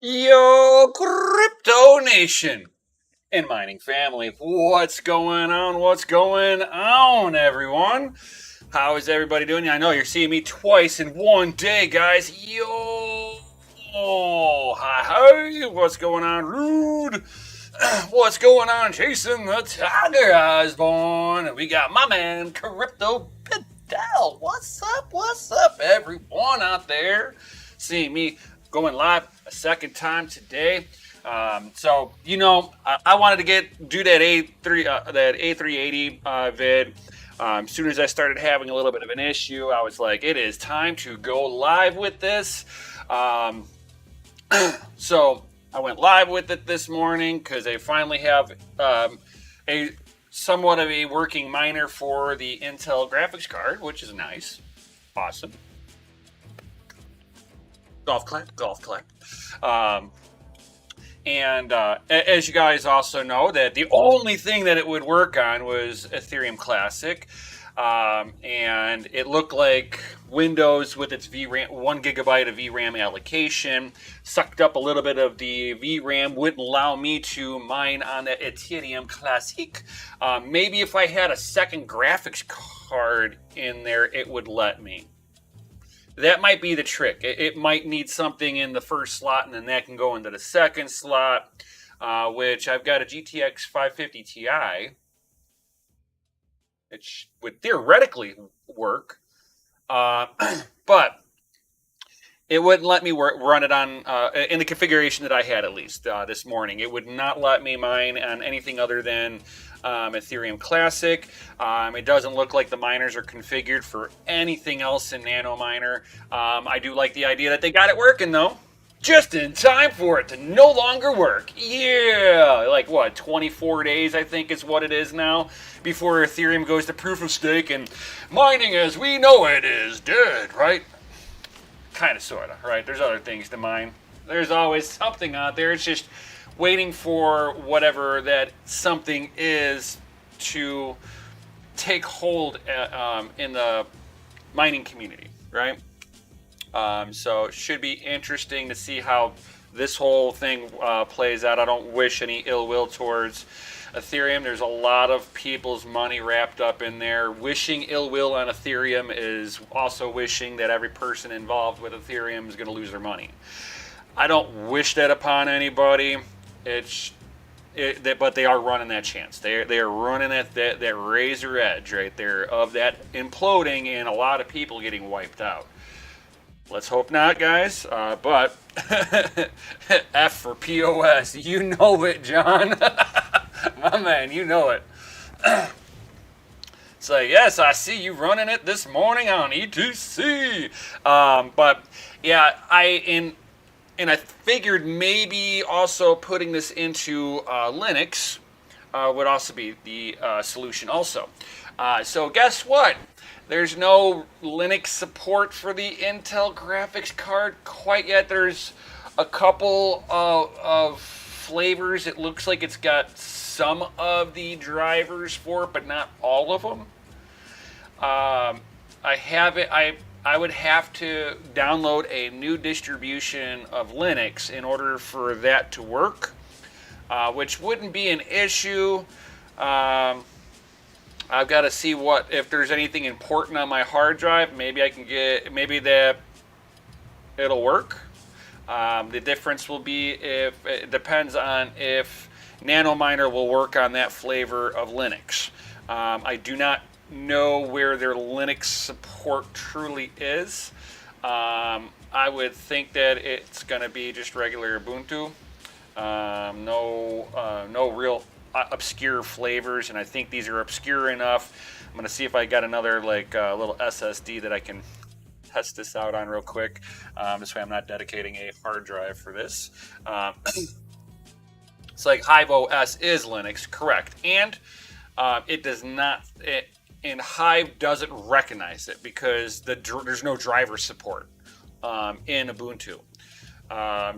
Yo, Crypto Nation and mining family, what's going on? What's going on, everyone? How is everybody doing? I know you're seeing me twice in one day, guys. Yo, hi, what's going on, Rude? What's going on, Jason the Tiger Osborne? And we got my man, Crypto Pedal. What's up? What's up, everyone out there? Seeing me going live a second time today. I wanted to do that A380 vid. As soon as I started having a little bit of an issue, I was like, it is time to go live with this. So I went live with it this morning because I finally have a somewhat of a working miner for the Intel graphics card, which is nice. Awesome. Golf clap, golf clap. As you guys also know, that the only thing that it would work on was Ethereum Classic. And it looked like Windows with its VRAM, 1 gigabyte of VRAM allocation, sucked up a little bit of the VRAM, wouldn't allow me to mine on the Ethereum Classic. Maybe if I had a second graphics card in there, it would let me. That might be the trick. It might need something in the first slot, and then that can go into the second slot, which I've got a GTX 550 Ti. It would theoretically work, but it wouldn't let me run it on in the configuration that I had, at least this morning. It would not let me mine on anything other than Ethereum Classic. It doesn't look like the miners are configured for anything else in NanoMiner. I do like the idea that they got it working, though. Just in time for it to no longer work. Yeah, like what, 24 days I think is what it is now before Ethereum goes to proof of stake and mining as we know it is dead, right? Kind of, sort of, right? There's other things to mine. There's always something out there. It's just waiting for whatever that something is to take hold in the mining community, right? So it should be interesting to see how this whole thing plays out. I don't wish any ill will towards Ethereum. There's a lot of people's money wrapped up in there. Wishing ill will on Ethereum is also wishing that every person involved with Ethereum is going to lose their money. I don't wish that upon anybody. But they are running that chance. They are running that razor edge right there of that imploding and a lot of people getting wiped out. Let's hope not, guys. But F for POS. You know it, John. My man, you know it. So, yes, I see you running it this morning on ETC. But, yeah, and I figured maybe also putting this into Linux would also be the solution also. So guess what? There's no Linux support for the Intel graphics card quite yet. There's a couple of flavors. It looks like it's got some of the drivers for it, but not all of them. I would have to download a new distribution of Linux in order for that to work, which wouldn't be an issue. I've got to see if there's anything important on my hard drive. Maybe that it'll work. The difference will be it depends on if NanoMiner will work on that flavor of Linux. I do not know where their Linux support truly is. I would think that it's going to be just regular Ubuntu. No real obscure flavors, and I think these are obscure enough. I'm going to see if I got another little SSD that I can test this out on real quick. This way I'm not dedicating a hard drive for this. It's like Hive OS is Linux, correct, and it does not. And Hive doesn't recognize it because there's no driver support in Ubuntu.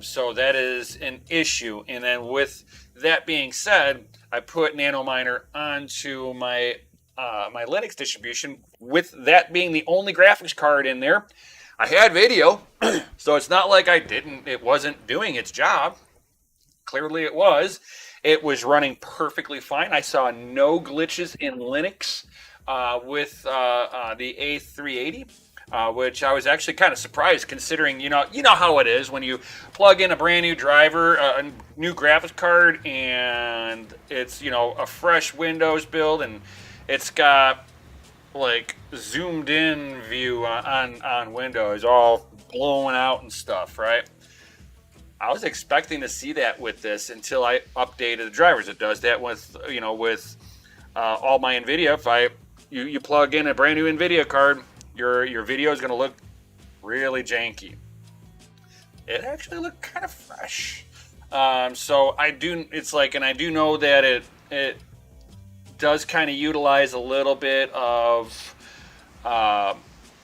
So that is an issue. And then with that being said, I put NanoMiner onto my Linux distribution. With that being the only graphics card in there, I had video, so it's not like I didn't. It wasn't doing its job. Clearly, it was. It was running perfectly fine. I saw no glitches in Linux with the A380. Which I was actually kind of surprised, considering you know how it is when you plug in a brand new driver, a new graphics card, and it's a fresh Windows build, and it's got like zoomed in view on Windows, all blowing out and stuff, right? I was expecting to see that with this until I updated the drivers. It does that with all my NVIDIA. If you plug in a brand new NVIDIA card, your video is going to look really janky. It actually looked kind of fresh. So I do. It's like, and I do know that it does kind of utilize a little bit of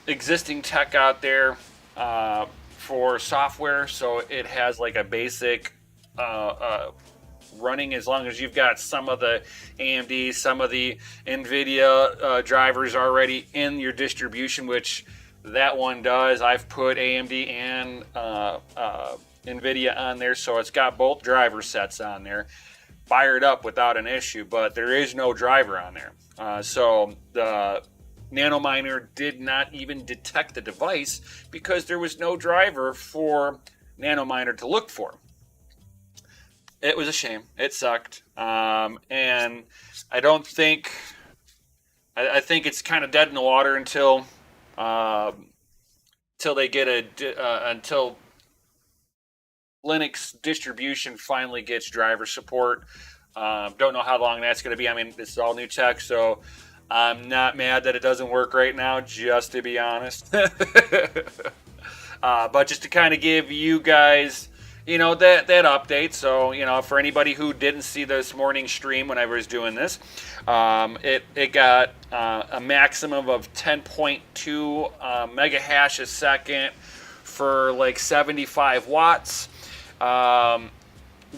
existing tech out there for software. So it has like a basic running, as long as you've got some of the AMD, some of the NVIDIA drivers already in your distribution, which that one does. I've put AMD and NVIDIA on there, so it's got both driver sets on there, fired up without an issue, but there is no driver on there. So the Nanominer did not even detect the device because there was no driver for Nanominer to look for. It was a shame. It sucked. And I don't think... I think it's kind of dead in the water until they get until Linux distribution finally gets driver support. Don't know how long that's going to be. I mean, this is all new tech, so I'm not mad that it doesn't work right now, just to be honest. But just to kind of give you guys, that update. So, for anybody who didn't see this morning stream when I was doing this, it got a maximum of 10.2 mega hash a second for like 75 watts.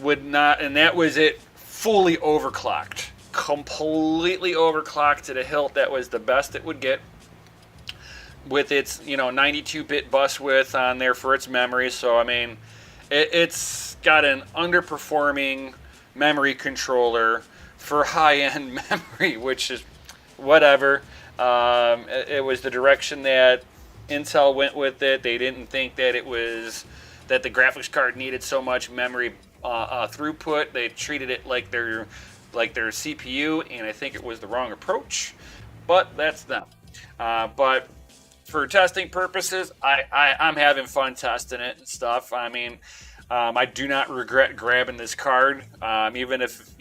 Would not, and that was it fully overclocked. Completely overclocked to the hilt. That was the best it would get with its 92-bit bus width on there for its memory. So I mean, it's got an underperforming memory controller for high-end memory, which is whatever. It was the direction that Intel went with it. They didn't think that that the graphics card needed so much memory throughput. They treated it like their CPU, and I think it was the wrong approach. But that's them. But for testing purposes, I'm having fun testing it and stuff. I mean, I do not regret grabbing this card, even if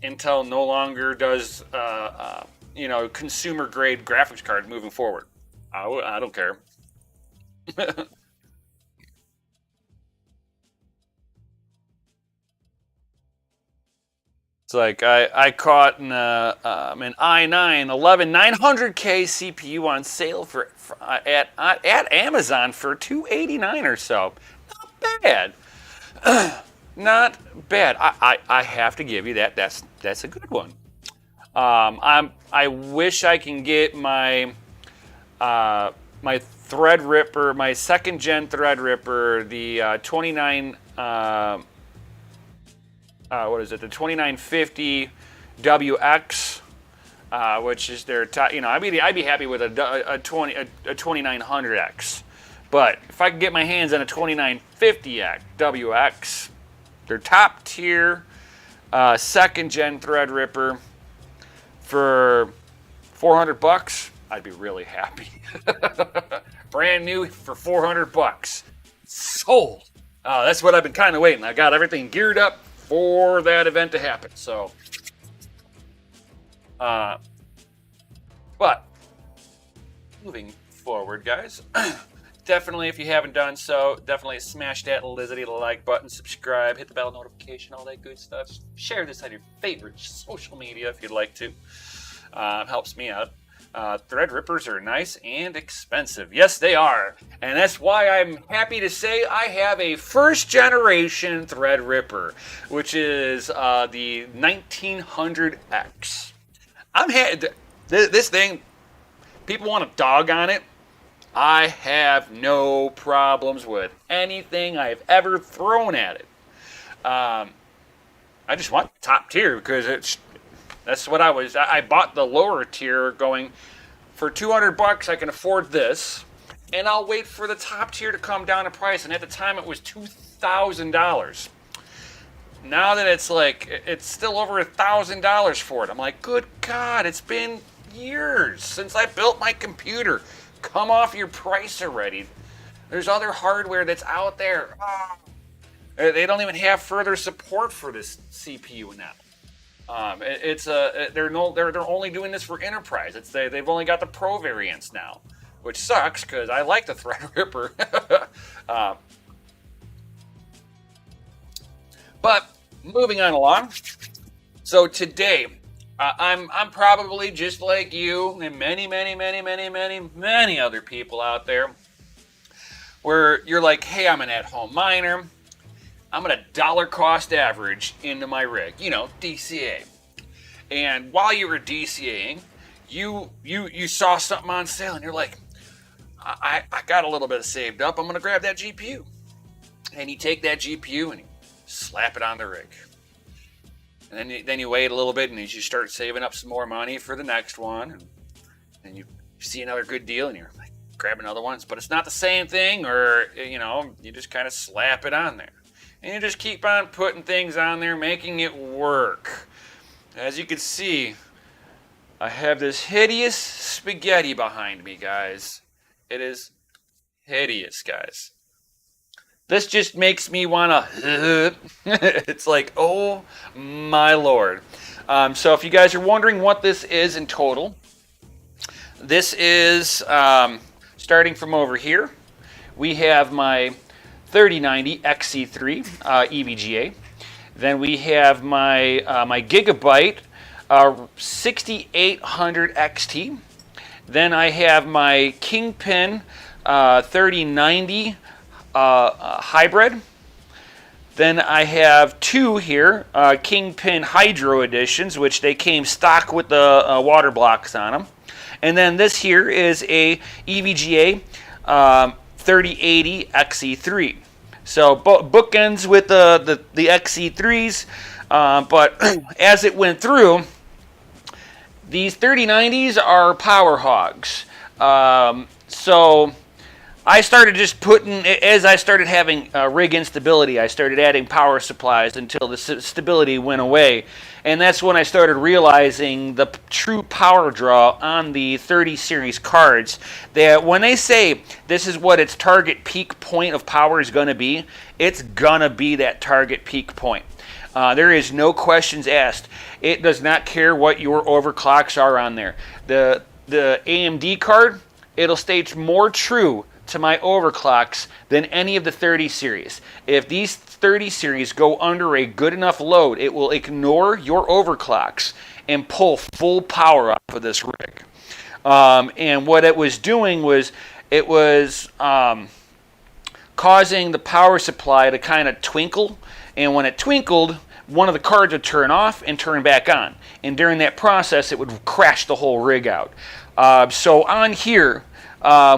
Intel no longer does consumer grade graphics card moving forward. I don't care. It's like I caught an i9 11900K CPU on sale at Amazon for $289 or so. Not bad. Not bad. I have to give you that. That's a good one. I wish I can get my my Threadripper, my second gen Threadripper, the 29. What is it? The 2950 WX, which is their top. I'd be happy with a 2900X, but if I could get my hands on a 2950 WX, their top tier second gen Threadripper for $400, I'd be really happy. Brand new for $400, sold. That's what I've been kind of waiting. I got everything geared up for that event to happen. So, but moving forward, guys, definitely, if you haven't done so, definitely smash that Lizzie like button, subscribe, hit the bell notification, all that good stuff. Share this on your favorite social media if you'd like to. Helps me out. Threadrippers are nice and expensive. Yes, they are. And that's why I'm happy to say I have a first generation Threadripper, which is the 1900X. This thing, people want to dog on it. I have no problems with anything I've ever thrown at it. I just want top tier because that's what I bought the lower tier going for $200. I can afford this, and I'll wait for the top tier to come down in price. And at the time, it was $2,000. Now that it's still over $1,000 for it. I'm like, good God, it's been years since I built my computer. Come off your price already. There's other hardware that's out there. Oh, they don't even have further support for this CPU now. They're only doing this for enterprise. They've only got the Pro variants now, which sucks because I like the Threadripper. But moving on along. So today, I'm probably just like you and many other people out there, where you're like, hey, I'm an at-home miner. I'm gonna dollar cost average into my rig, DCA. And while you were DCAing, you saw something on sale and you're like, I got a little bit saved up. I'm gonna grab that GPU. And you take that GPU and you slap it on the rig. And then you wait a little bit and you start saving up some more money for the next one. And you see another good deal and you're like, grab another one. But it's not the same thing, or, you just kind of slap it on there. And you just keep on putting things on there, making it work. As you can see, I have this hideous spaghetti behind me, guys. It is hideous, guys. This just makes me want to... It's like, oh my Lord. So if you guys are wondering what this is in total, this is, starting from over here, we have my 3090 XC3 EVGA. Then we have my my Gigabyte 6800 XT. Then I have my Kingpin 3090 hybrid. Then I have two here, Kingpin Hydro editions, which they came stock with the water blocks on them. And then this here is a EVGA 3080 XE3. So bookends with the XE3s, but as it went through, these 3090s are power hogs. So I started just as I started having rig instability, I started adding power supplies until the stability went away. And that's when I started realizing the true power draw on the 30 series cards. That when they say this is what its target peak point of power is going to be, it's going to be that target peak point. There is no questions asked. It does not care what your overclocks are on there. The AMD card, it'll stay more true to my overclocks than any of the 30 series. If these 30 series go under a good enough load, it will ignore your overclocks and pull full power off of this rig. And what it was doing was it was causing the power supply to kind of twinkle, and when it twinkled, one of the cards would turn off and turn back on. And during that process, it would crash the whole rig out. So on here,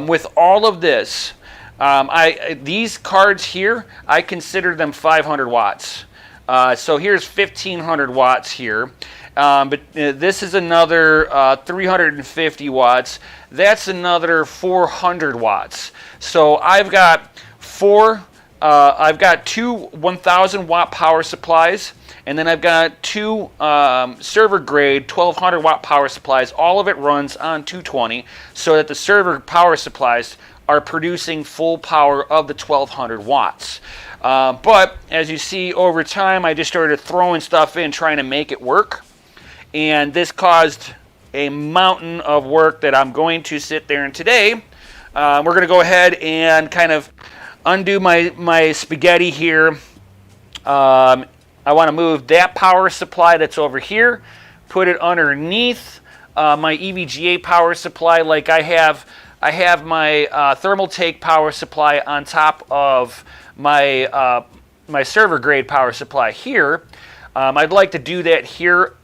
with all of this, these cards here, I consider them 500 watts. So here's 1500 watts here. But this is another 350 watts. That's another 400 watts. So I've got two 1000 watt power supplies, and then I've got two server grade 1200 watt power supplies. All of it runs on 220, so that the server power supplies are producing full power of the 1200 watts. But as you see over time, I just started throwing stuff in, trying to make it work. And this caused a mountain of work that I'm going to sit there and today. We're going to go ahead and kind of undo my spaghetti here. I want to move that power supply that's over here, put it underneath my EVGA power supply. Like I have my Thermaltake power supply on top of my my server grade power supply here. I'd like to do that here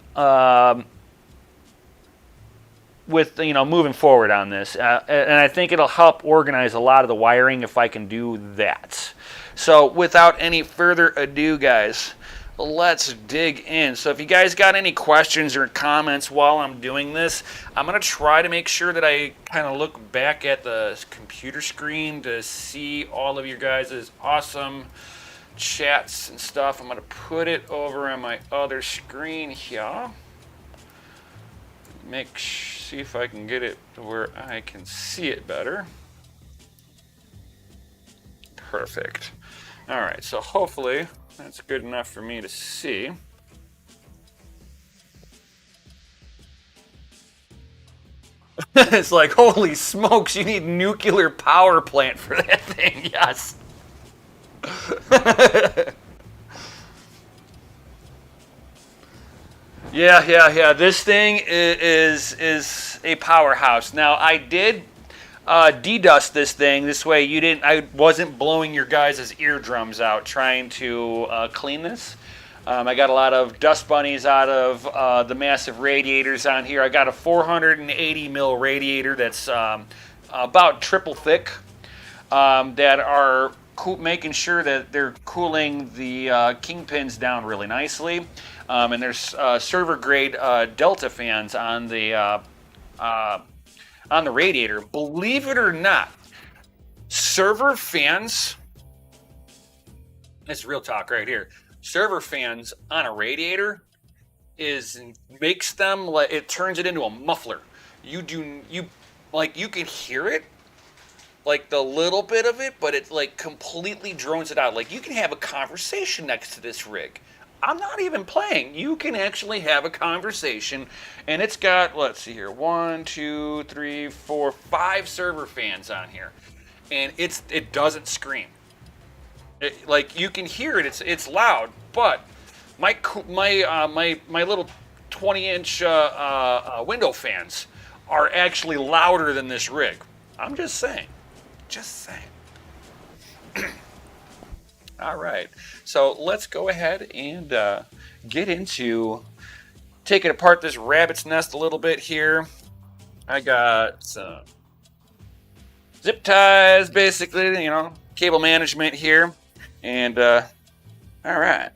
with moving forward on this, and I think it'll help organize a lot of the wiring if I can do that. So without any further ado, guys, let's dig in. So if you guys got any questions or comments while I'm doing this, I'm going to try to make sure that I kind of look back at the computer screen to see all of your guys' awesome chats and stuff. I'm going to put it over on my other screen here. See if I can get it to where I can see it better. Perfect. All right, so hopefully that's good enough for me to see. It's like, holy smokes, you need nuclear power plant for that thing. Yes. Yeah. This thing is a powerhouse. Now I did dedust this thing. This way I wasn't blowing your guys' eardrums out trying to clean this. I got a lot of dust bunnies out of the massive radiators on here. I got a 480 mil radiator that's about triple thick that are making sure that they're cooling the kingpins down really nicely. And there's server grade Delta fans on the radiator. Believe it or not, server fans, it's real talk right here. Server fans on a radiator makes them like, it turns it into a muffler. You can hear it, like the little bit of it, but it like completely drones it out. Like you can have a conversation next to this rig. I'm not even playing. You can actually have a conversation, and it's got, let's see here, 1, 2, 3, 4, 5 server fans on here, and it doesn't scream. Like you can hear it. It's loud, but my little 20-inch window fans are actually louder than this rig. I'm just saying. All right, so let's go ahead and get into taking apart this rabbit's nest a little bit here. I got some zip ties, basically, cable management here. And, all right.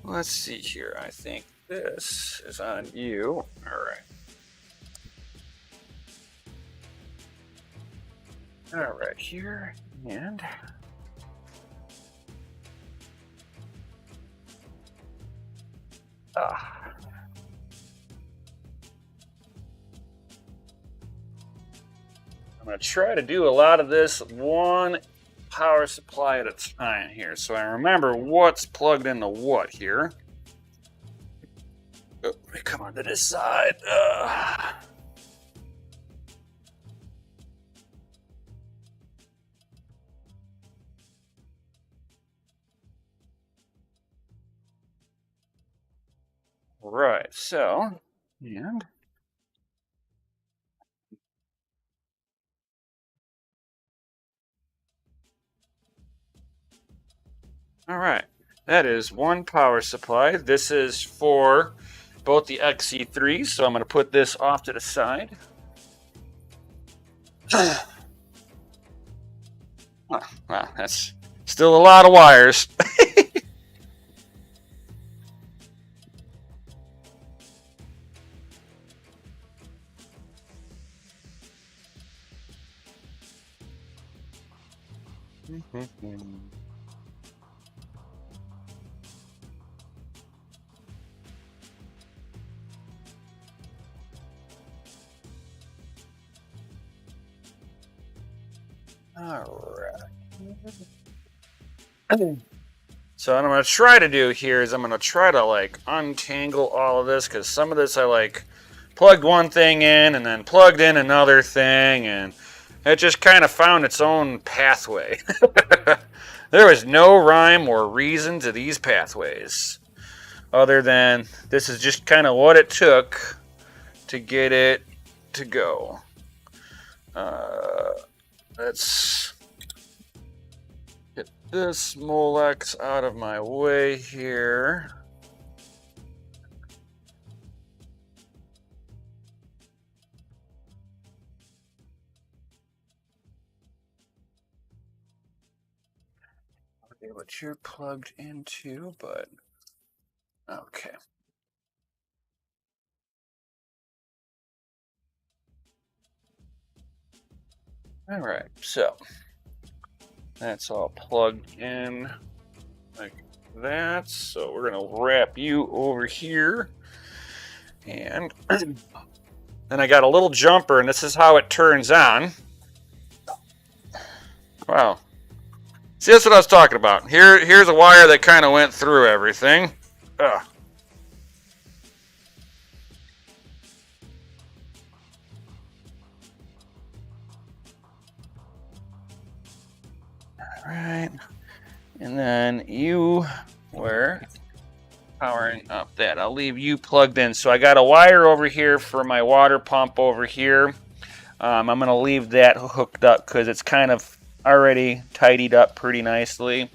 Let's see here. I think this is on you. All right. All right, here. And I'm going to try to do a lot of this one power supply at a time here, so I remember what's plugged into what here. Oh, let me come on to this side. Right, so, and all right, that is one power supply. This is for both the XE3s, so I'm going to put this off to the side. Wow, that's still a lot of wires. All right. So what I'm going to try to do here is I'm going to try to like untangle all of this, because some of this I like plugged one thing in and then plugged in another thing, and it just kind of found its own pathway. There was no rhyme or reason to these pathways, other than this is just kind of what it took to get it to go. Let's get this Molex out of my way here. what you're plugged into, but okay. All right, so that's all plugged in like that. So we're gonna wrap you over here, and then I got a little jumper, and this is how it turns on. Wow. See, that's what I was talking about. Here's a wire that kind of went through everything. Ugh. All right, and then you were powering up that. I'll leave you plugged in. So I got a wire over here for my water pump over here. I'm going to leave that hooked up because it's kind of already tidied up pretty nicely.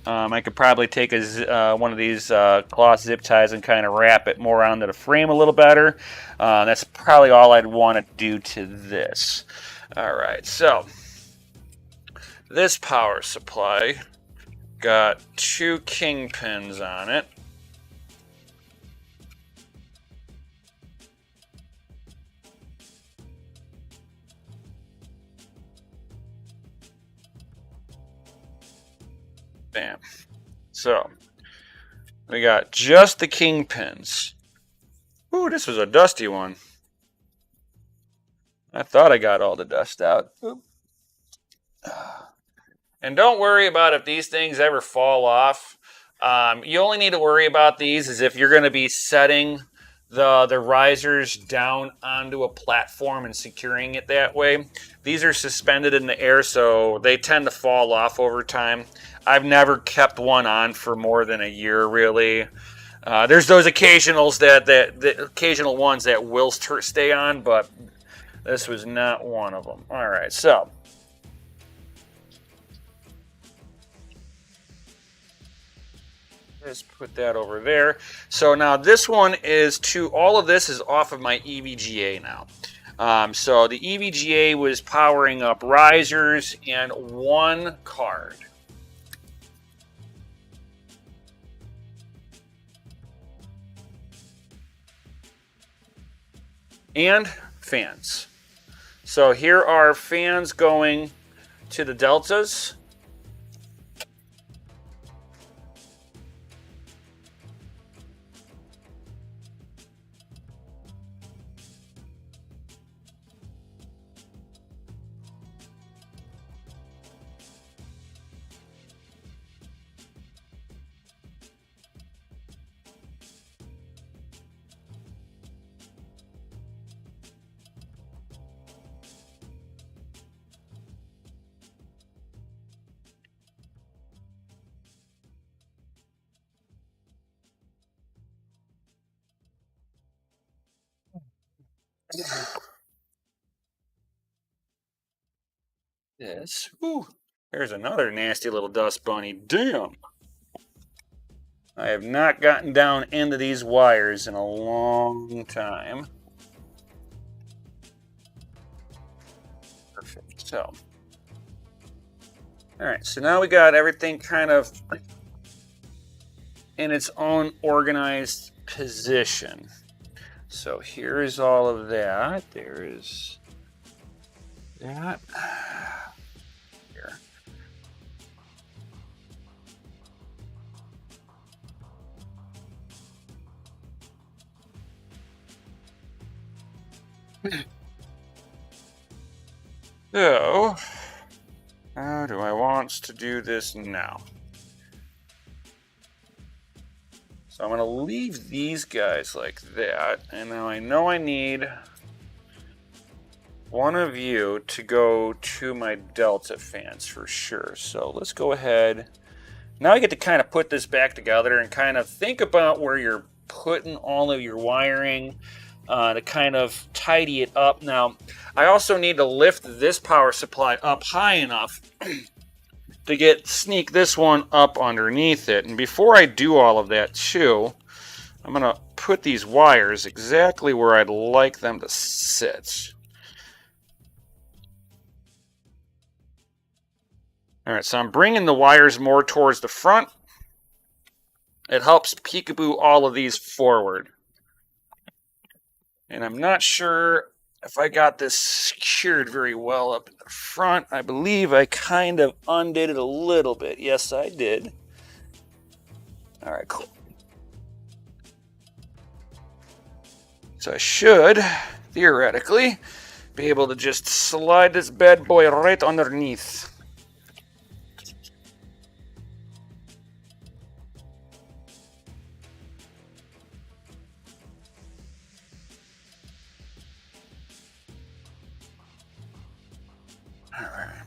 I could probably take one of these cloth zip ties and kind of wrap it more onto the frame a little better. That's probably all I'd want to do to this. All right, so this power supply got 2 kingpins on it. Bam. So we got just the kingpins. Ooh, this was a dusty one. I thought I got all the dust out. And don't worry about if these things ever fall off. You only need to worry about these is if you're going to be setting the risers down onto a platform and securing it that way. These are suspended in the air, so they tend to fall off over time. I've never kept one on for more than a year, really. There's those occasionals the occasional ones that will stay on, but this was not one of them. All right, so just put that over there. So now this one is all of this is off of my EVGA now. So the EVGA was powering up risers and one card. And fans. So here are fans going to the deltas. Yes. Ooh, there's another nasty little dust bunny. Damn. I have not gotten down into these wires in a long time. Perfect. So, all right. So now we got everything kind of in its own organized position. So here is all of that. There is that. Here. So, how do I want to do this now? So I'm going to leave these guys like that. And now I know I need one of you to go to my Delta fans for sure. So let's go ahead. Now I get to kind of put this back together and kind of think about where you're putting all of your wiring to kind of tidy it up. Now, I also need to lift this power supply up high enough to sneak this one up underneath it. And before I do all of that too, I'm going to put these wires exactly where I'd like them to sit. All right, so I'm bringing the wires more towards the front. It helps peekaboo all of these forward. And I'm not sure if I got this secured very well up in the front. I believe I kind of undid it a little bit. Yes, I did. All right, cool. So I should, theoretically, be able to just slide this bad boy right underneath. All right.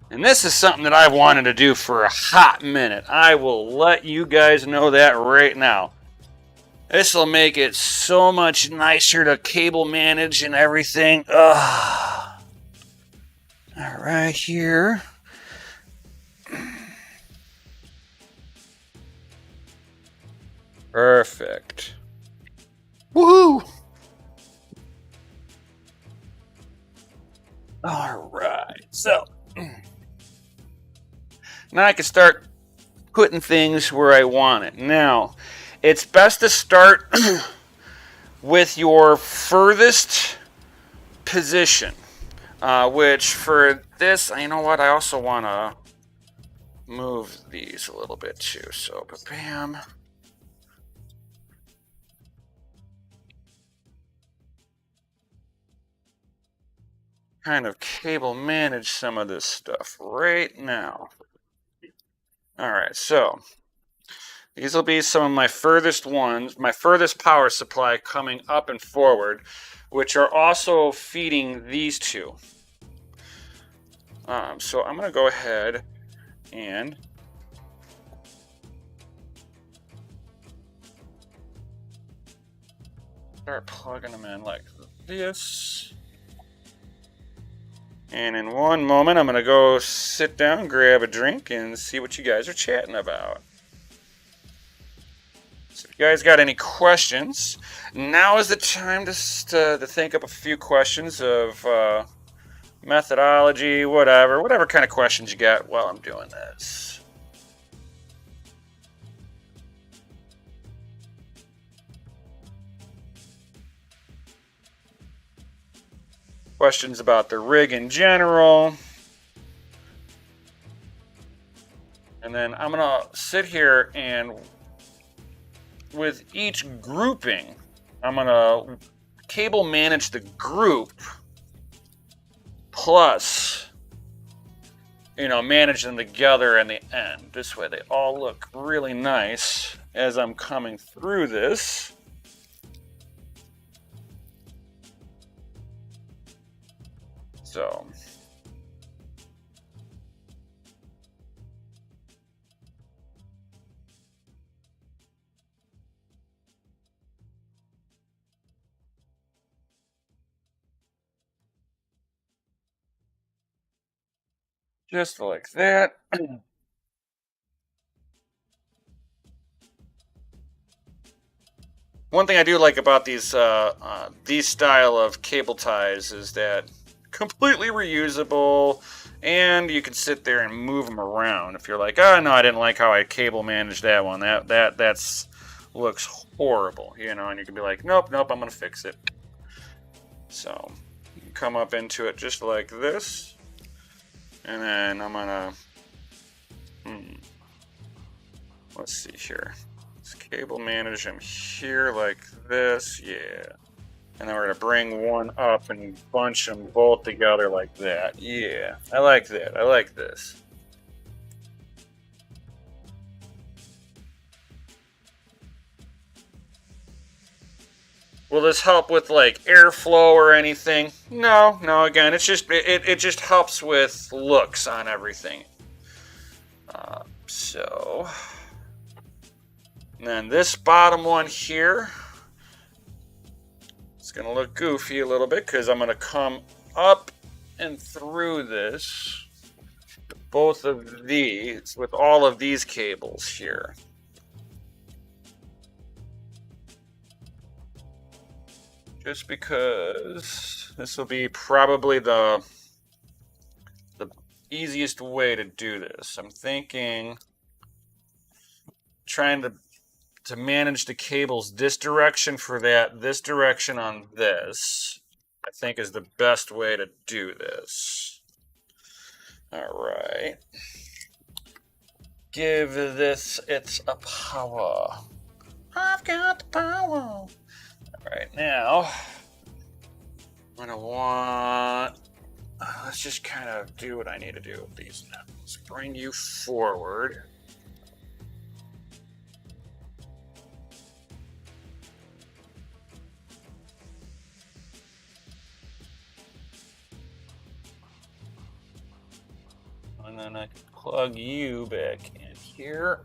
And this is something that I've wanted to do for a hot minute. I will let you guys know that right now. This will make it so much nicer to cable manage and everything. Ugh. All right, here. Perfect. Woohoo! All right, so now I can start putting things where I want it. Now, it's best to start with your furthest position, which for this, you know what, I also want to move these a little bit too. So, bam. Kind of cable manage some of this stuff right now. All right, so these will be some of my furthest ones, my furthest power supply coming up and forward, which are also feeding these two. So I'm going to go ahead and start plugging them in like this. And in one moment, I'm going to go sit down, grab a drink, and see what you guys are chatting about. So if you guys got any questions, now is the time to think up a few questions of methodology, whatever kind of questions you got while I'm doing this. Questions about the rig in general. And then I'm going to sit here and with each grouping, I'm going to cable manage the group plus, manage them together in the end. This way they all look really nice as I'm coming through this. So just like that. One thing I do like about these style of cable ties is that completely reusable, and you can sit there and move them around. If you're like, oh no, I didn't like how I cable managed that one. That's looks horrible, and you can be like, nope, I'm gonna fix it. So you can come up into it just like this, and then I'm gonna let's see here. Let's cable manage them here like this, yeah. And then we're going to bring one up and bunch them both together like that. Yeah, I like that. I like this. Will this help with like airflow or anything? No. Again, it's just it just helps with looks on everything. So, and then this bottom one here. It's going to look goofy a little bit because I'm going to come up and through this, both of these, with all of these cables here. Just because this will be probably the easiest way to do this? I'm thinking trying to manage the cables this direction for that, this direction on this, I think is the best way to do this. All right. Give this its a power. I've got the power. All right, now I'm gonna want. Let's just kind of do what I need to do with these now. Let's bring you forward. And then I can plug you back in here.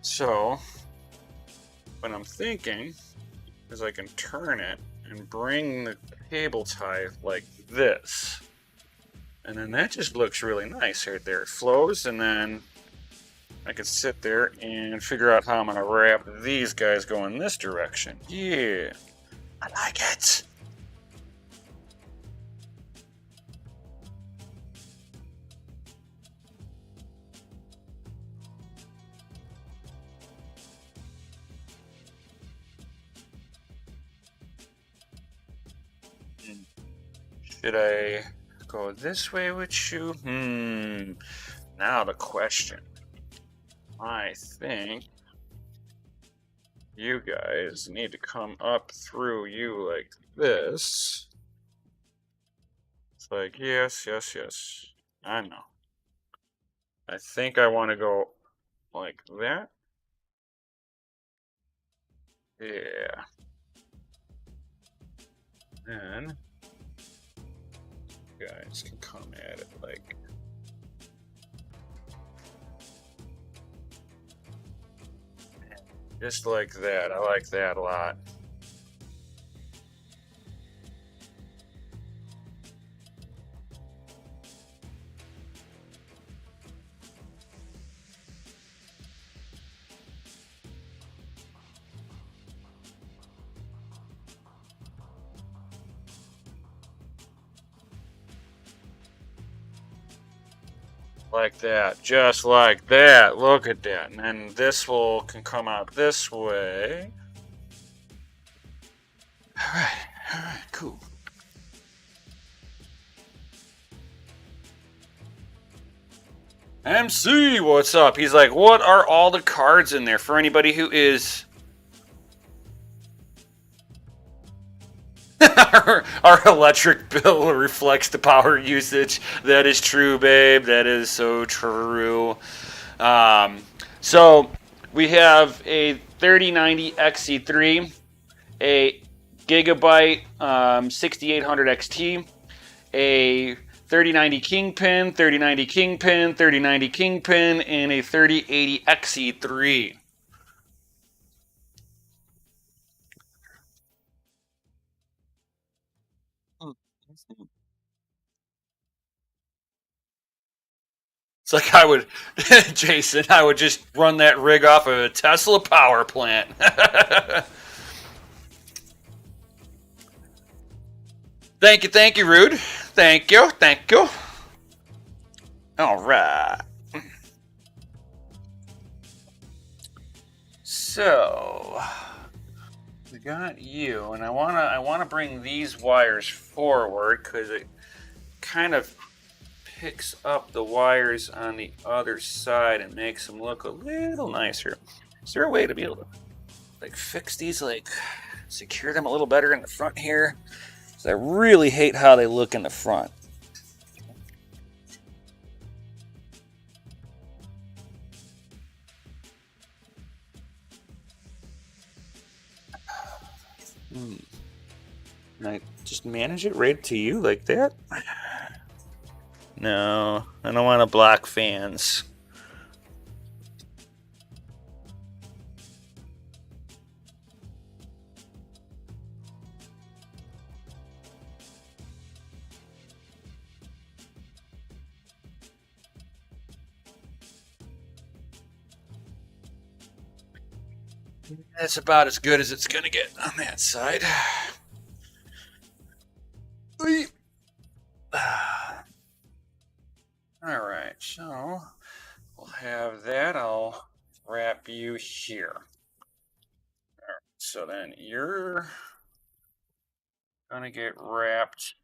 So, what I'm thinking is I can turn it and bring the cable tie like this. And then that just looks really nice right there. It flows, and then I can sit there and figure out how I'm going to wrap these guys going this direction. Yeah, I like it. Should I go this way with you? Now the question. I think you guys need to come up through you like this. It's like, yes, yes, yes. I know. I think I want to go like that. Yeah. And you guys can come at it like just like that. I like that a lot. Like that, just like that. Look at that. And then this can come out this way. All right, cool. MC, what's up? He's like, what are all the cards in there? For anybody who is our electric bill reflects the power usage. That is true, babe. That is so true. So we have a 3090 XC3, a Gigabyte 6800 XT, a 3090 Kingpin, 3090 Kingpin, 3090 Kingpin, and a 3080 XC3. It's like I would, Jason, I would just run that rig off of a Tesla power plant. Thank you, Rude. Thank you. All right. So we got you, and I wanna bring these wires forward because it kind of picks up the wires on the other side and makes them look a little nicer. Is there a way to be able to like fix these, like secure them a little better in the front here? Because I really hate how they look in the front. Can I just manage it right to you like that? No, I don't want to block fans. That's about as good as it's gonna get on that side. All right, so we'll have that. I'll wrap you here. All right, so then you're gonna get wrapped.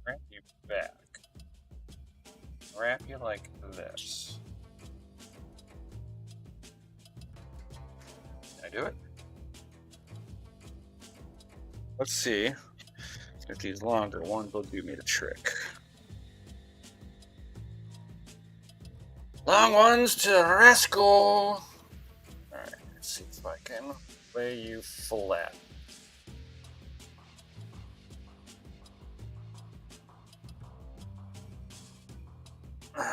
Wrap you back. Wrap you like this. Can I do it? Let's see if these longer ones will do me the trick. Long ones to the rescue. All right, let's see if I can lay you flat.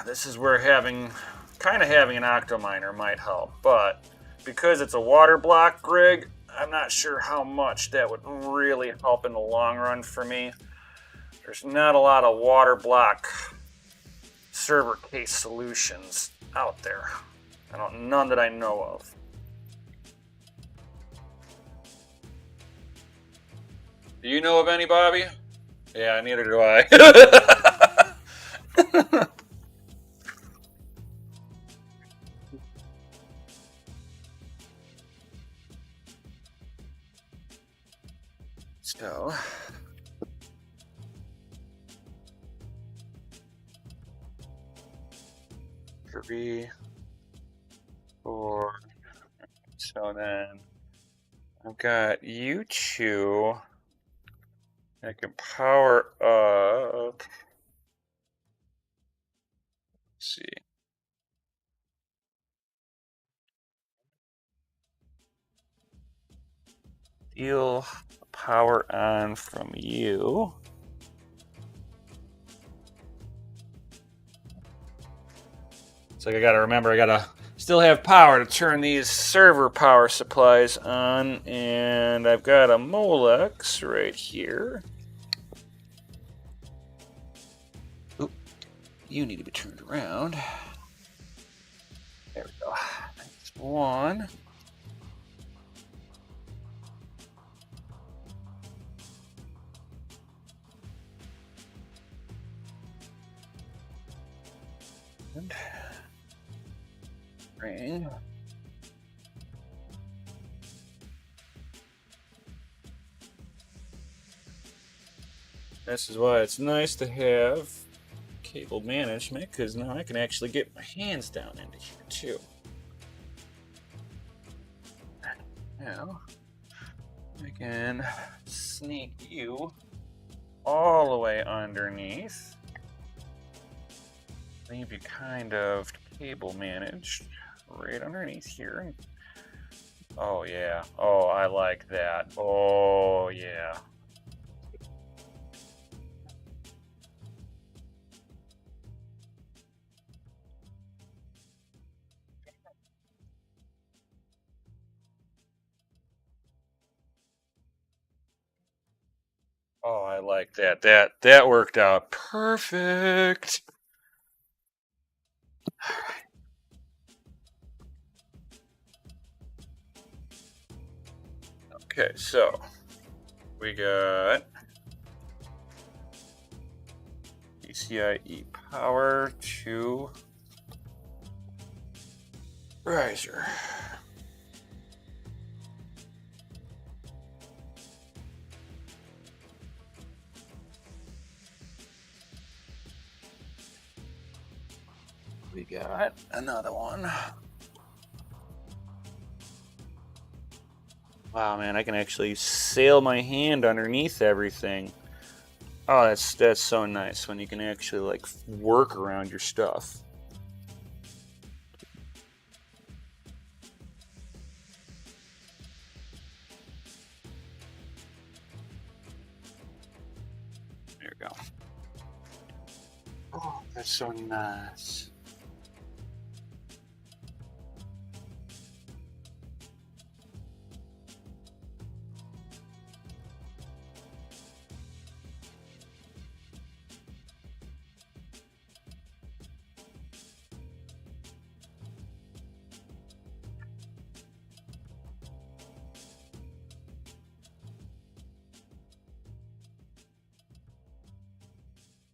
This is where kind of having an octominer might help, but because it's a water block rig, I'm not sure how much that would really help in the long run for me. There's not a lot of water block server case solutions out there. None that I know of. Do you know of any, Bobby? Yeah, neither do I. So, 3, 4. So then I've got you two. I can power up. Let's see. Steal power on from you. So I gotta remember, I gotta still have power to turn these server power supplies on, and I've got a Molex right here. Oop, you need to be turned around. There we go. That's one. And ring. This is why it's nice to have cable management, because now I can actually get my hands down into here too. Now I can sneak you all the way underneath. Leave you kind of cable managed right underneath here. Oh yeah. Oh, I like that. Oh yeah. Oh, I like that. That worked out perfect. Okay, so we got PCIe power to riser. We got another one. Wow, man, I can actually sail my hand underneath everything. Oh, that's so nice when you can actually like work around your stuff. There we go. Oh, that's so nice.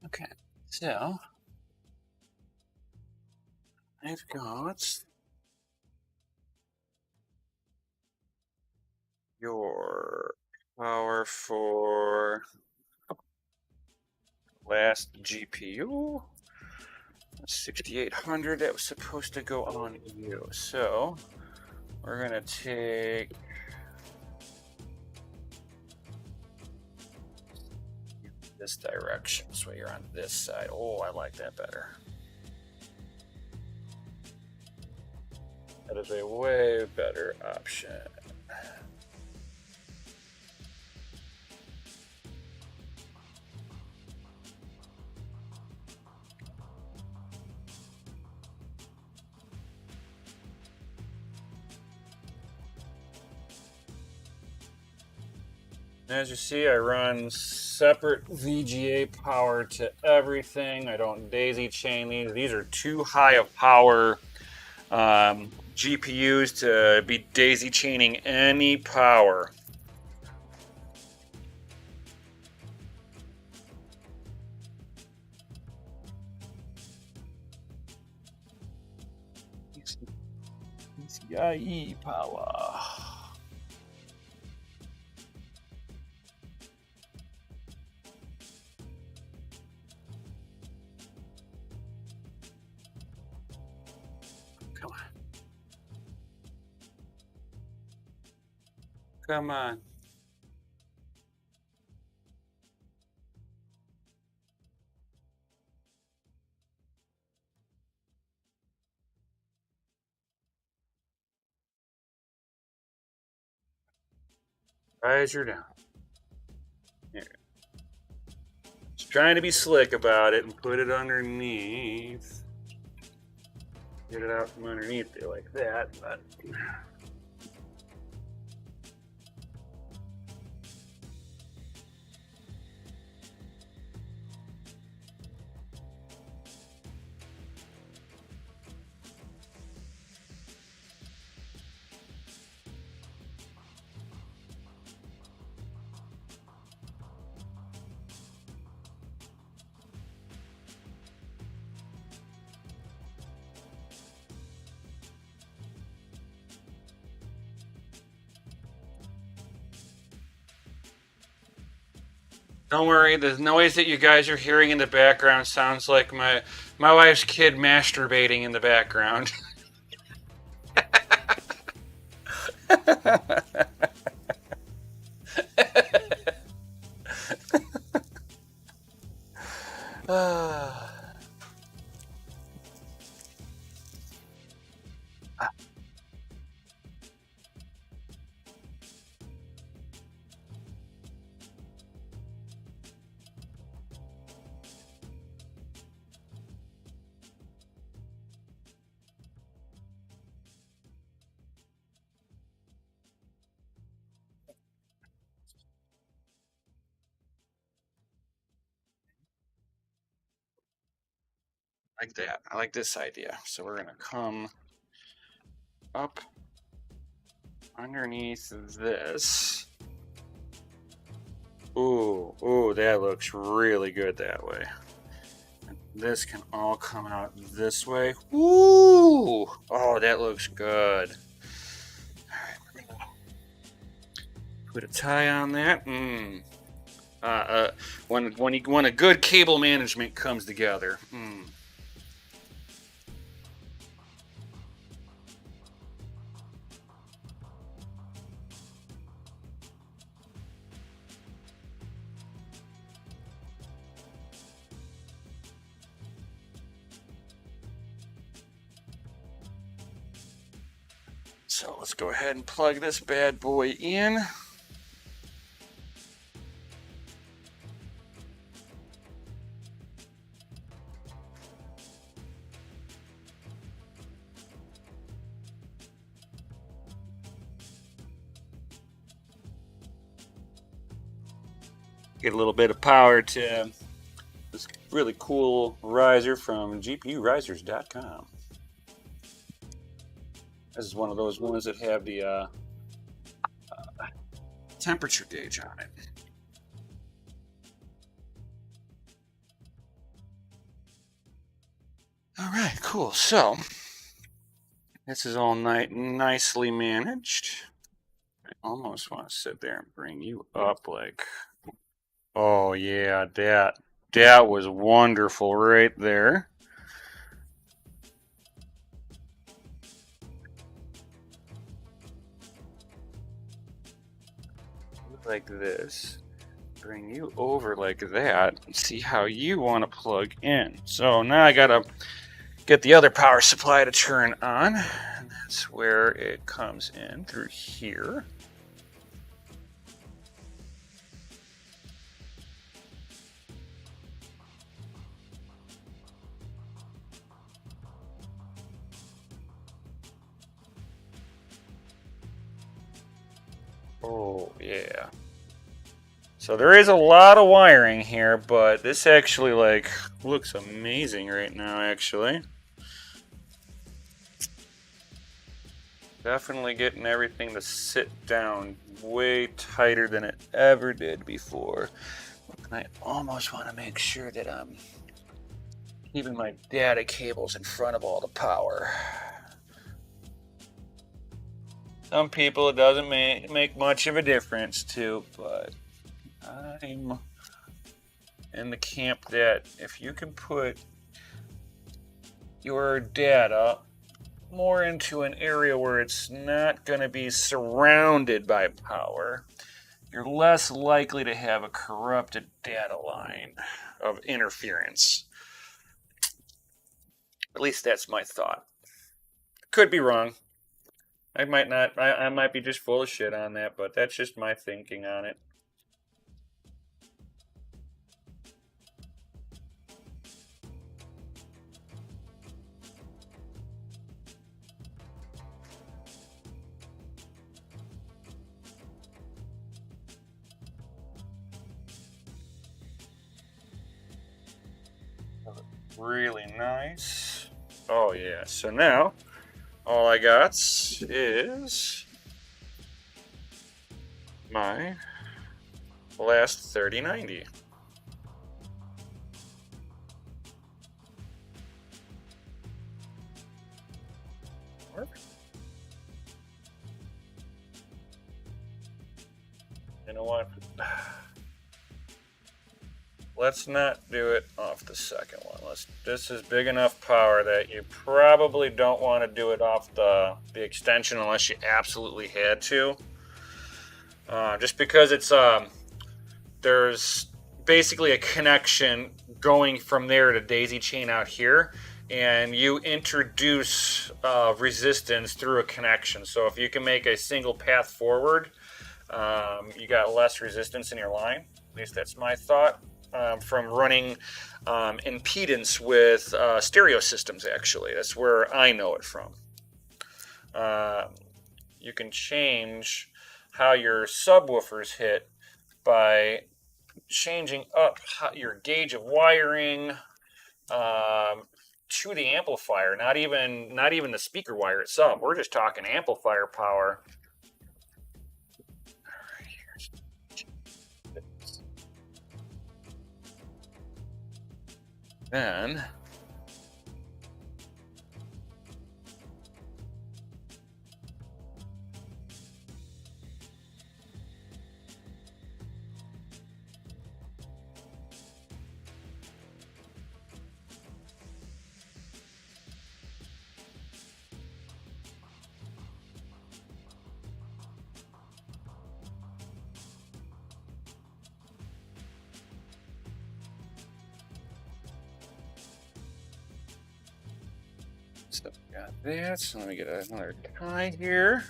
Okay, so I've got your power for last GPU, 6800. That was supposed to go on you. So we're gonna take this direction, so you're on this side. Oh, I like that better. That is a way better option. As you see, I run separate VGA power to everything. I don't daisy chain these. These are too high of power GPUs to be daisy chaining any power. PCIe power. Come on. Come on. Riser down. Here. Just trying to be slick about it and put it underneath. Get it out from underneath there like that, but don't worry, the noise that you guys are hearing in the background sounds like my wife's kid masturbating in the background. Like that. I like this idea. So we're gonna come up underneath this. Ooh, ooh, that looks really good that way. And this can all come out this way. Ooh, oh, that looks good. Put a tie on that. When a good cable management comes together. So let's go ahead and plug this bad boy in. Get a little bit of power to this really cool riser from GPUrisers.com. This is one of those ones that have the temperature gauge on it. All right, cool. So this is all nicely managed. I almost want to sit there and bring you up like, oh yeah, that was wonderful right there. Like this. Bring you over like that and see how you want to plug in. So now I gotta get the other power supply to turn on, and that's where it comes in through here. Oh yeah. So there is a lot of wiring here, but this actually like looks amazing right now actually. Definitely getting everything to sit down way tighter than it ever did before. And I almost want to make sure that I'm keeping my data cables in front of all the power. Some people it doesn't make much of a difference to, but I'm in the camp that if you can put your data more into an area where it's not going to be surrounded by power, you're less likely to have a corrupted data line of interference. At least that's my thought. Could be wrong. I might not. I might be just full of shit on that, but that's just my thinking on it. Really nice. Oh yeah. So now all I got is my last 3090. You know what? Let's not do it off the second one. This is big enough power that you probably don't want to do it off the extension unless you absolutely had to. Just because it's there's basically a connection going from there to daisy chain out here, and you introduce resistance through a connection. So if you can make a single path forward, you got less resistance in your line. At least that's my thought. From running impedance with stereo systems, actually. That's where I know it from. You can change how your subwoofers hit by changing up your gauge of wiring to the amplifier, not even the speaker wire itself. We're just talking amplifier power. Then so got that. So let me get another tie here.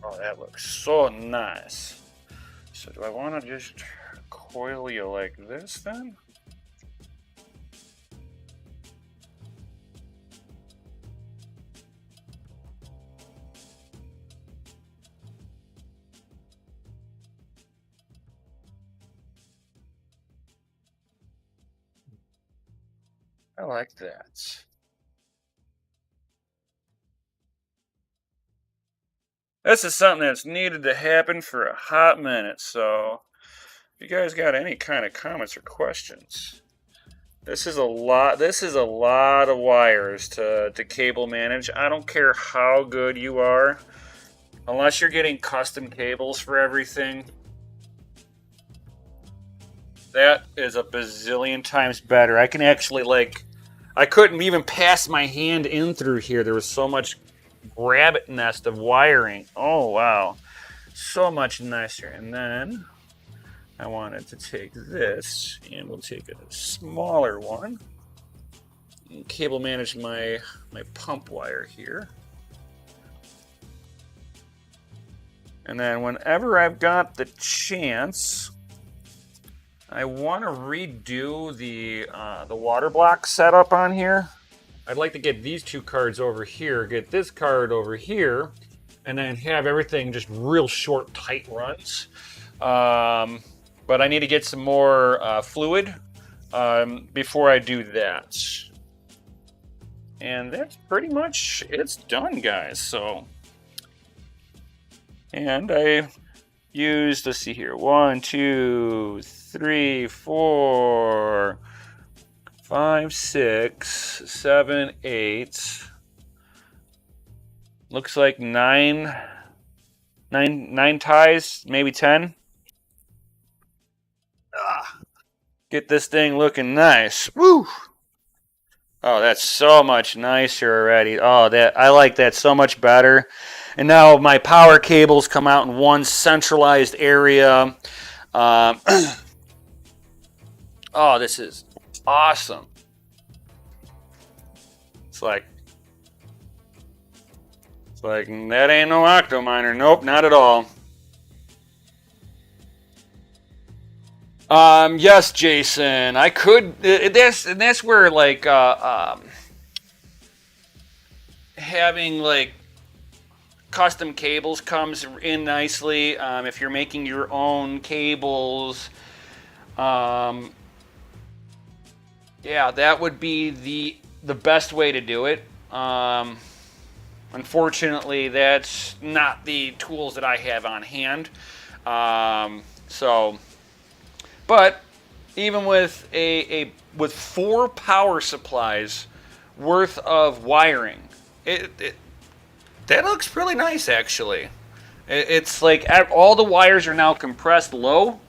Oh, that looks so nice. So do I want to just coil you like this then? I like that. This is something that's needed to happen for a hot minute, so if you guys got any kind of comments or questions. This is a lot. This is a lot of wires to cable manage. I don't care how good you are, unless you're getting custom cables for everything. That is a bazillion times better. I can actually I couldn't even pass my hand in through here. There was so much rabbit nest of wiring. Oh wow, so much nicer. And then I wanted to take this, and we'll take a smaller one. And cable manage my pump wire here. And then whenever I've got the chance, I want to redo the water block setup on here. I'd like to get these two cards over here, get this card over here, and then have everything just real short, tight runs. But I need to get some more fluid before I do that. And that's pretty much, it's done, guys. So, and I used, let's see here, 1, 2, 3, 4, 5, 6, 7, 8. Looks like nine ties, maybe 10. Get this thing looking nice. Woo! Oh, that's so much nicer already. Oh, that I like that so much better. And now my power cables come out in one centralized area. Oh, this is awesome. It's like that ain't no Octominer. Nope, not at all. Yes, Jason, I could. That's where having custom cables comes in nicely. If you're making your own cables, yeah, that would be the best way to do it. Unfortunately, that's not the tools that I have on hand. But even with with 4 power supplies worth of wiring, that looks really nice actually. It's like all the wires are now compressed low.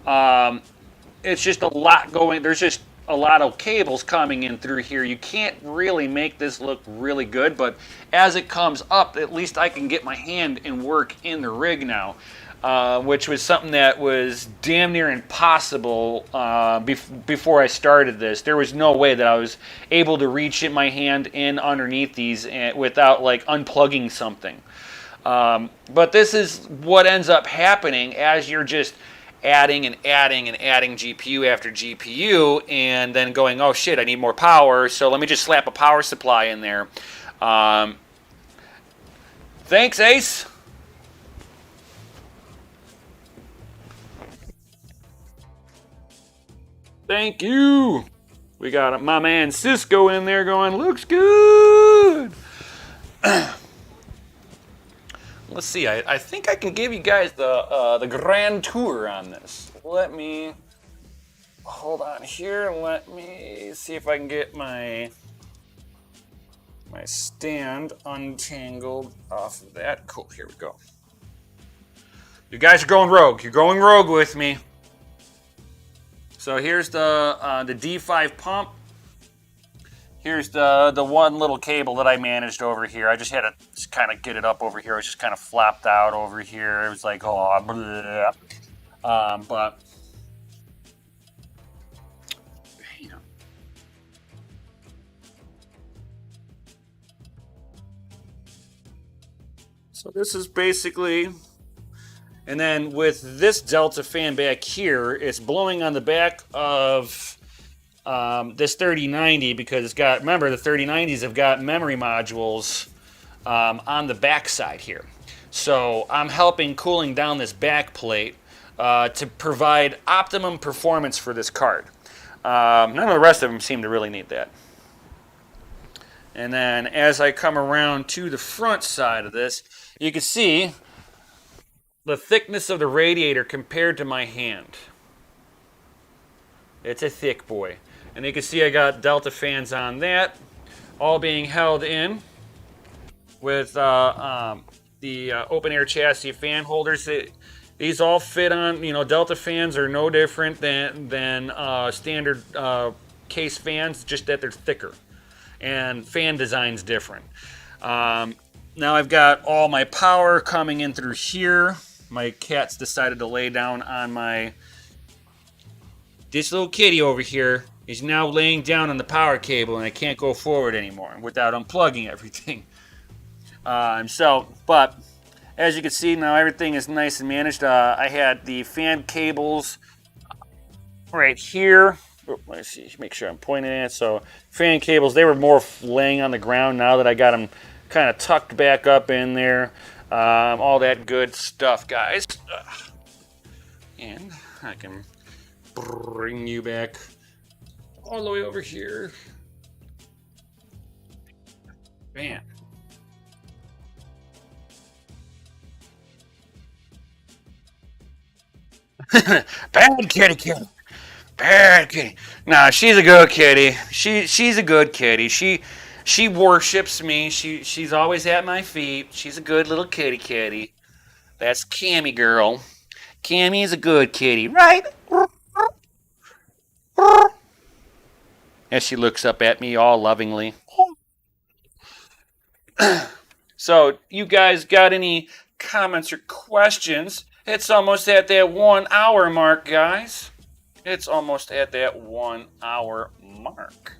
It's just a lot going. There's just a lot of cables coming in through here. You can't really make this look really good, but as it comes up, at least I can get my hand and work in the rig now. Which was something that was damn near impossible before I started this. There was no way that I was able to reach my hand in underneath these without unplugging something. But this is what ends up happening as you're just adding and adding and adding GPU after GPU, and then going, oh shit, I need more power, so let me just slap a power supply in there. Thanks, Ace. Thank you. We got my man Cisco in there going, looks good. Let's see. I think I can give you guys the grand tour on this. Let me hold on here. Let me see if I can get my stand untangled off of that. Cool. Here we go. You guys are going rogue. You're going rogue with me. So here's the D5 pump. Here's the one little cable that I managed over here. I just had to just kind of get it up over here. It was just kind of flopped out over here. It was like, oh, blah. But you know. So this is basically. And then with this Delta fan back here, it's blowing on the back of this 3090 because it's got, remember, the 3090s have got memory modules on the back side here. So I'm helping cooling down this back plate to provide optimum performance for this card. None of the rest of them seem to really need that. And then as I come around to the front side of this, you can see the thickness of the radiator compared to my hand. It's a thick boy. And you can see I got Delta fans on that, all being held in with the open air chassis fan holders. These all fit on, Delta fans are no different than standard case fans, just that they're thicker. And fan design's different. Now I've got all my power coming in through here. My cat's decided to lay down on this little kitty over here is now laying down on the power cable, and I can't go forward anymore without unplugging everything. But as you can see now, everything is nice and managed. I had the fan cables right here. Let's see, make sure I'm pointing at it. So fan cables, they were more laying on the ground. Now that I got them kind of tucked back up in there, all that good stuff, guys. And I can bring you back all the way over here. Bam. Bad kitty. Bad kitty. Nah, she's a good kitty. She's a good kitty. She worships me. She's always at my feet. She's a good little kitty. That's Cammy girl. Cammy is a good kitty, right? As she looks up at me all lovingly. So, you guys got any comments or questions? It's almost at that 1 hour mark, guys. It's almost at that 1 hour mark.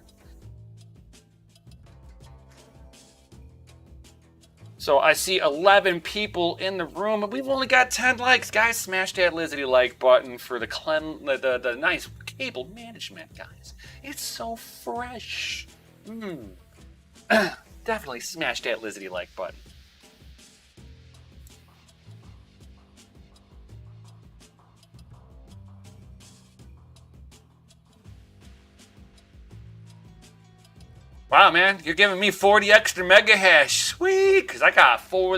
So I see 11 people in the room, and we've only got 10 likes. Guys, smash that Lizzie like button for the nice cable management, guys. It's so fresh. Definitely smash that Lizzie like button. Wow, man, you're giving me 40 extra mega hash. Sweet, because I got four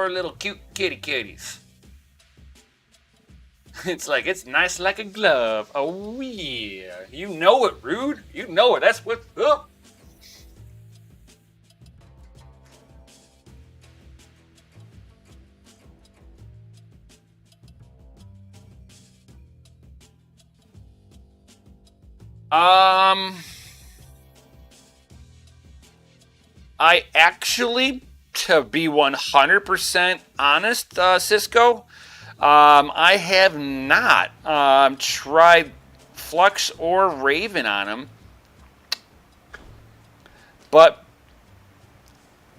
little cute kitties. It's like, it's nice like a glove. Oh, yeah. You know it, Rude. You know it. That's what's up. I actually, to be 100% honest, Cisco, I have not tried Flux or Raven on them, but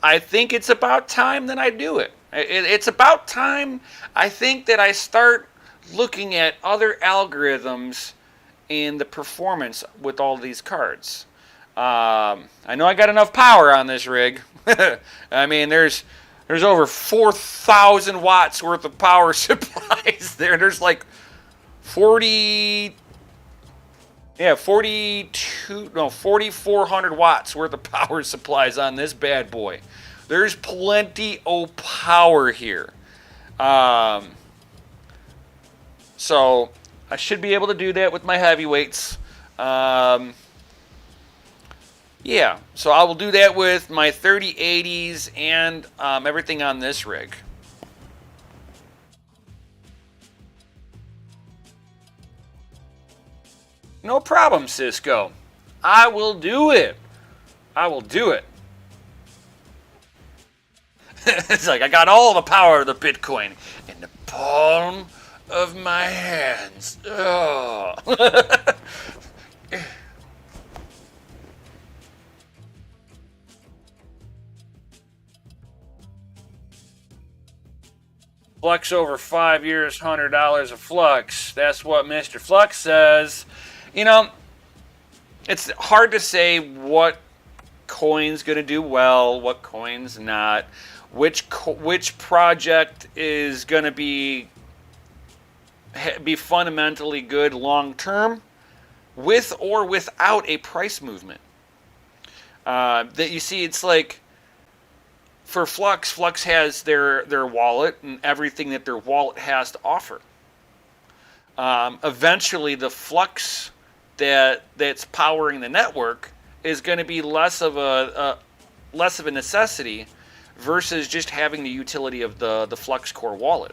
I think it's about time that I do it. It's about time, I think, that I start looking at other algorithms in the performance with all these cards. I know I got enough power on this rig. I mean, there's over 4,000 watts worth of power supplies there. There's like 4,400 watts worth of power supplies on this bad boy. There's plenty of power here. So I should be able to do that with my heavyweights. Yeah, so I will do that with my 3080s and everything on this rig. No problem, Cisco. I will do it. I will do it. It's like I got all the power of the Bitcoin in the palm of my hands. Oh. Flux over 5 years, $100 of Flux. That's what Mr. Flux says. You know, it's hard to say what coin's going to do well, what coin's not, which project is going to be fundamentally good long term, with or without a price movement. That you see, it's like for Flux, Flux has their wallet and everything that their wallet has to offer. Eventually, the Flux that's powering the network is going to be less of a necessity versus just having the utility of the Flux core wallet.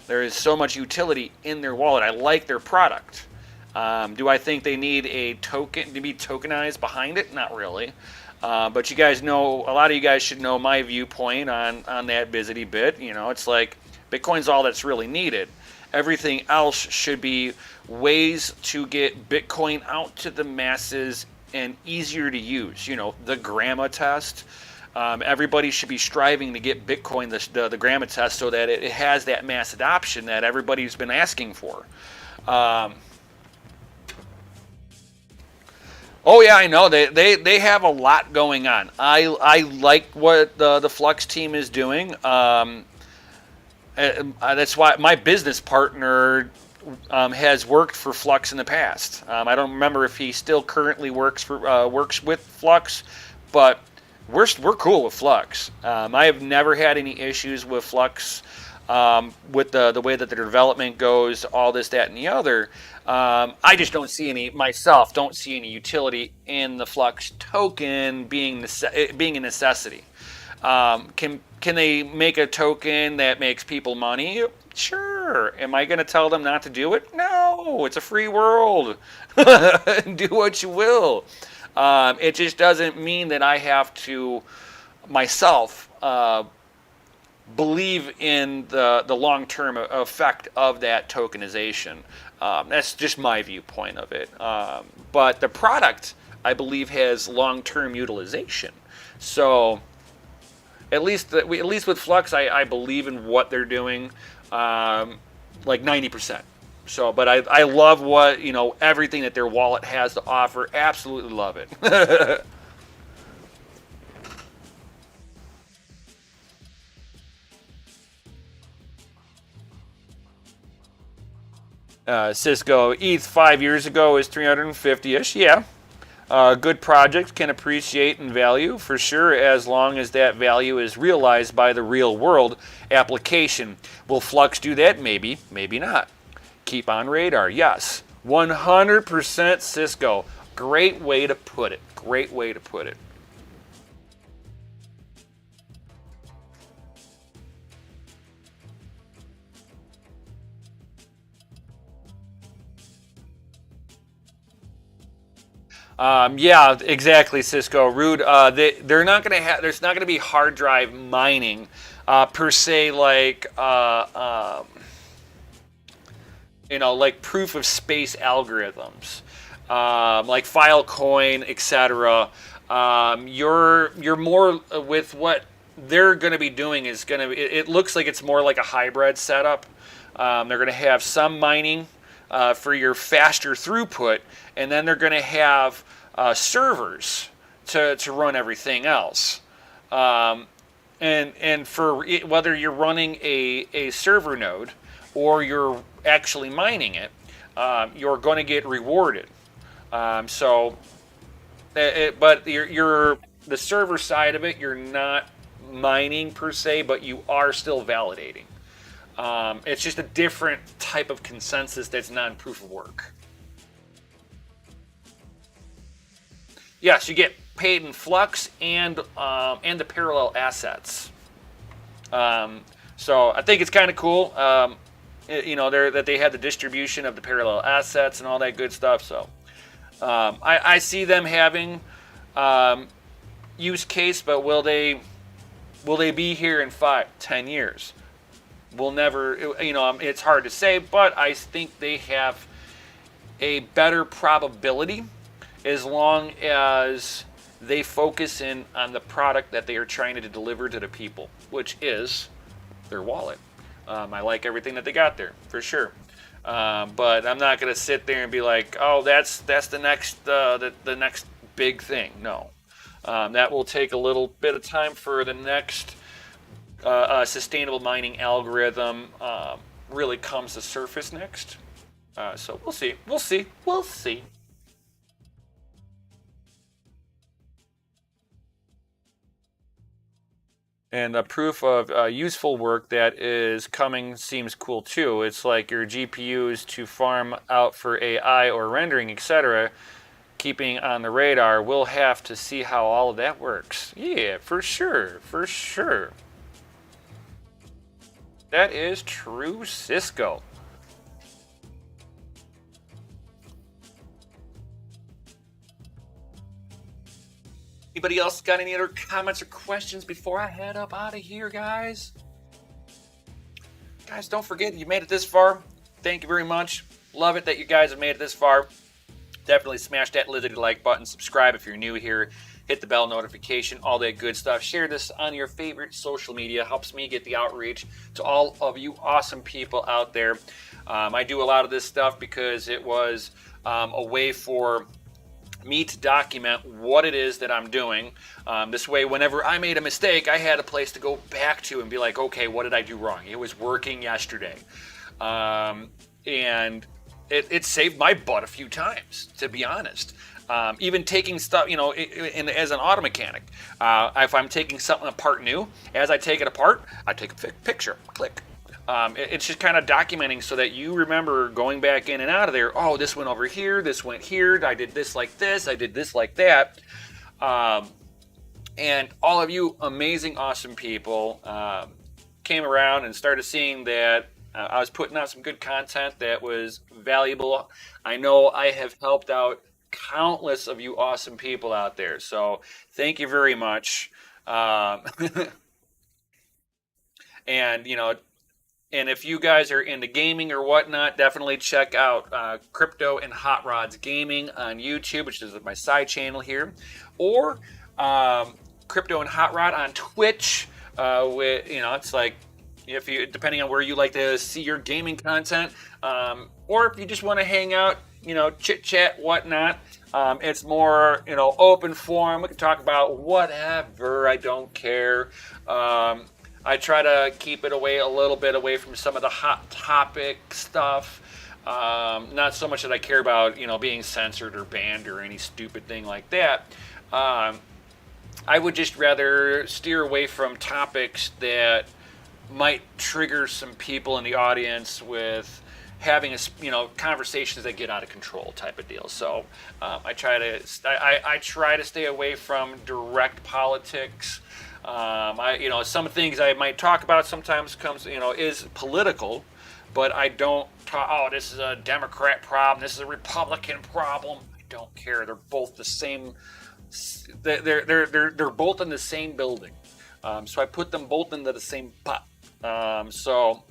There is so much utility in their wallet. I like their product. Do I think they need a token to be tokenized behind it? Not really. But you guys know, a lot of you guys should know my viewpoint on that Bizzity bit. You know, it's like Bitcoin's all that's really needed. Everything else should be ways to get Bitcoin out to the masses and easier to use. You know, the Grandma test. Everybody should be striving to get Bitcoin, the Grandma test, so that it has that mass adoption that everybody's been asking for. Oh yeah, I know they have a lot going on. I like what the Flux team is doing. That's why my business partner has worked for Flux in the past. I don't remember if he still currently works with Flux, but we're cool with Flux. I have never had any issues with Flux, with the way that their development goes, all this, that, and the other. I just don't see any utility in the Flux token being a necessity. Can they make a token that makes people money? Sure. Am I going to tell them not to do it? No. It's a free world. Do what you will. It just doesn't mean that I have to myself believe in the long-term effect of that tokenization. That's just my viewpoint of it. But the product, I believe, has long-term utilization. So at least with Flux, I believe in what they're doing, like 90%. So, but I love what, everything that their wallet has to offer. Absolutely love it. Cisco ETH 5 years ago is 350-ish. Yeah. Good project can appreciate in value for sure, as long as that value is realized by the real world application. Will Flux do that? Maybe, maybe not. Keep on radar. Yes. 100% Cisco. Great way to put it. Great way to put it. Yeah, exactly, Cisco. Rude. They're not going to have. There's not going to be hard drive mining, per se, like like proof of space algorithms, like Filecoin, etc. You're more with what they're going to be doing is going to. It looks like it's more like a hybrid setup. They're going to have some mining for your faster throughput, and then they're going to have servers to run everything else. And for whether you're running a server node or you're actually mining it, you're going to get rewarded. But you're the server side of it, you're not mining per se, but you are still validating. It's just a different type of consensus that's non-proof of work. Yes, you get paid in Flux and the parallel assets. So I think it's kind of cool. That they had the distribution of the parallel assets and all that good stuff. So I see them having use case, but will they be here in 5-10 years? We'll never. It's hard to say, but I think they have a better probability as long as they focus in on the product that they are trying to deliver to the people, which is their wallet. I like everything that they got there, for sure. But I'm not going to sit there and be like, oh, that's the next next big thing. No. That will take a little bit of time for the next sustainable mining algorithm really comes to surface next. So we'll see. We'll see. We'll see. And the proof of useful work that is coming seems cool too. It's like your GPUs to farm out for AI or rendering, etc. Keeping on the radar. We'll have to see how all of that works. Yeah, for sure. For sure. That is true, Cisco. Anybody else got any other comments or questions before I head up out of here, guys? Guys, don't forget you made it this far. Thank you very much. Love it that you guys have made it this far. Definitely smash that lizard like button. Subscribe if you're new here. Hit the bell notification, all that good stuff. Share this on your favorite social media. Helps me get the outreach to all of you awesome people out there. I do a lot of this stuff because it was a way for me to document what it is that I'm doing. This way, whenever I made a mistake, I had a place to go back to and be like, okay, what did I do wrong? It was working yesterday. And it saved my butt a few times, to be honest. Even taking stuff, as an auto mechanic, if I'm taking something apart new, as I take it apart, I take a picture, click. It's just kind of documenting so that you remember going back in and out of there. Oh, this went over here, this went here, I did this like this, I did this like that. And all of you amazing, awesome people came around and started seeing that I was putting out some good content that was valuable. I know I have helped out countless of you awesome people out there. So thank you very much. And, and if you guys are into gaming or whatnot, definitely check out Crypto and Hot Rods Gaming on YouTube, which is my side channel here, or Crypto and Hot Rod on Twitch. It's like if you, depending on where you like to see your gaming content, or if you just want to hang out, chit chat, whatnot. It's more, open forum. We can talk about whatever. I don't care. I try to keep it a little bit away from some of the hot topic stuff. Not so much that I care about, being censored or banned or any stupid thing like that. I would just rather steer away from topics that might trigger some people in the audience with having conversations that get out of control type of deal. So I try to stay away from direct politics. Some things I might talk about sometimes is political, but I don't talk, oh, this is a Democrat problem, this is a Republican problem. I don't care. They're both the same. They're both in the same building. So I put them both into the same pot. So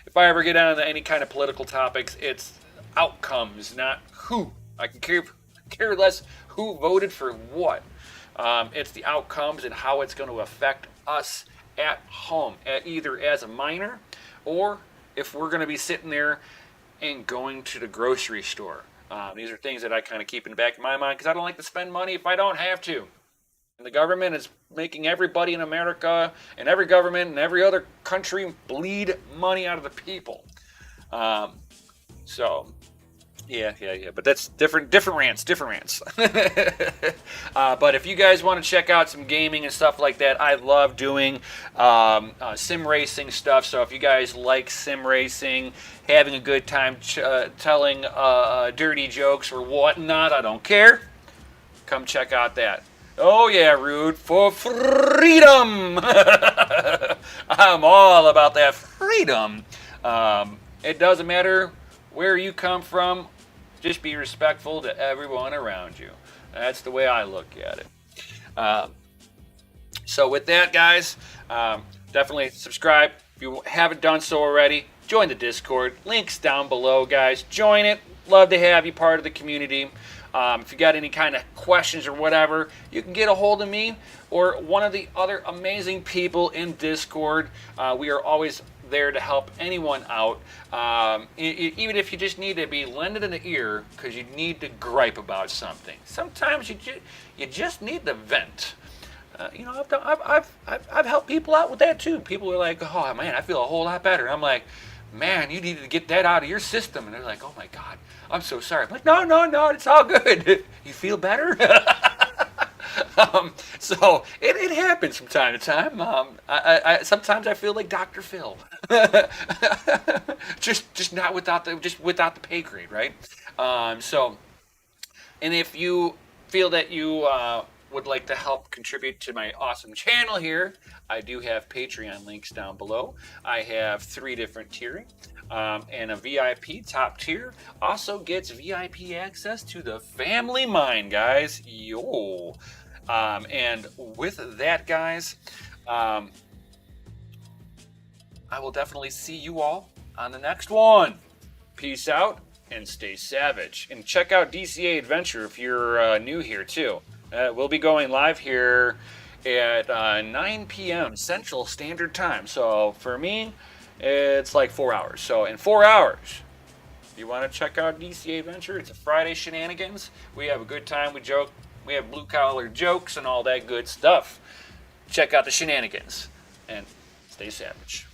if I ever get into any kind of political topics, it's outcomes, not who. I can care less who voted for what. It's the outcomes and how it's going to affect us at home, either as a miner or if we're going to be sitting there and going to the grocery store. These are things that I kind of keep in the back of my mind because I don't like to spend money if I don't have to. And the government is making everybody in America and every government and every other country bleed money out of the people. Yeah. But that's different rants. But if you guys want to check out some gaming and stuff like that, I love doing sim racing stuff. So if you guys like sim racing, having a good time telling dirty jokes or whatnot, I don't care. Come check out that. Oh yeah, Rude, for freedom. I'm all about that freedom. It doesn't matter where you come from, just be respectful to everyone around you. That's the way I look at it. So with that, guys, definitely subscribe. If you haven't done so already, join the Discord. Links down below, guys. Join it. Love to have you part of the community. If you got any kind of questions or whatever, you can get a hold of me or one of the other amazing people in Discord. We are always there to help anyone out. Even if you just need to be lended an ear because you need to gripe about something. Sometimes you just need to vent. I've helped people out with that too. People are like, "Oh man, I feel a whole lot better." I'm like, man, you needed to get that out of your system. And they're like, oh my God, I'm so sorry. I'm like, no, no, no, it's all good. You feel better? So it happens from time to time. Sometimes I feel like Dr. Phil, just not without the pay grade, right? So, and if you feel that you would like to help contribute to my awesome channel here, I do have Patreon links down below. I have 3 different tiering. And a VIP top tier also gets VIP access to the Family Mind, guys. Yo. And with that, guys, I will definitely see you all on the next one. Peace out and stay savage. And check out DCA Adventure if you're new here, too. We'll be going live here at 9 p.m. Central Standard Time. So for me, it's like 4 hours. So in 4 hours, you want to check out DCA Adventure? It's a Friday shenanigans. We have a good time. We joke. We have blue collar jokes and all that good stuff. Check out the shenanigans and stay savage.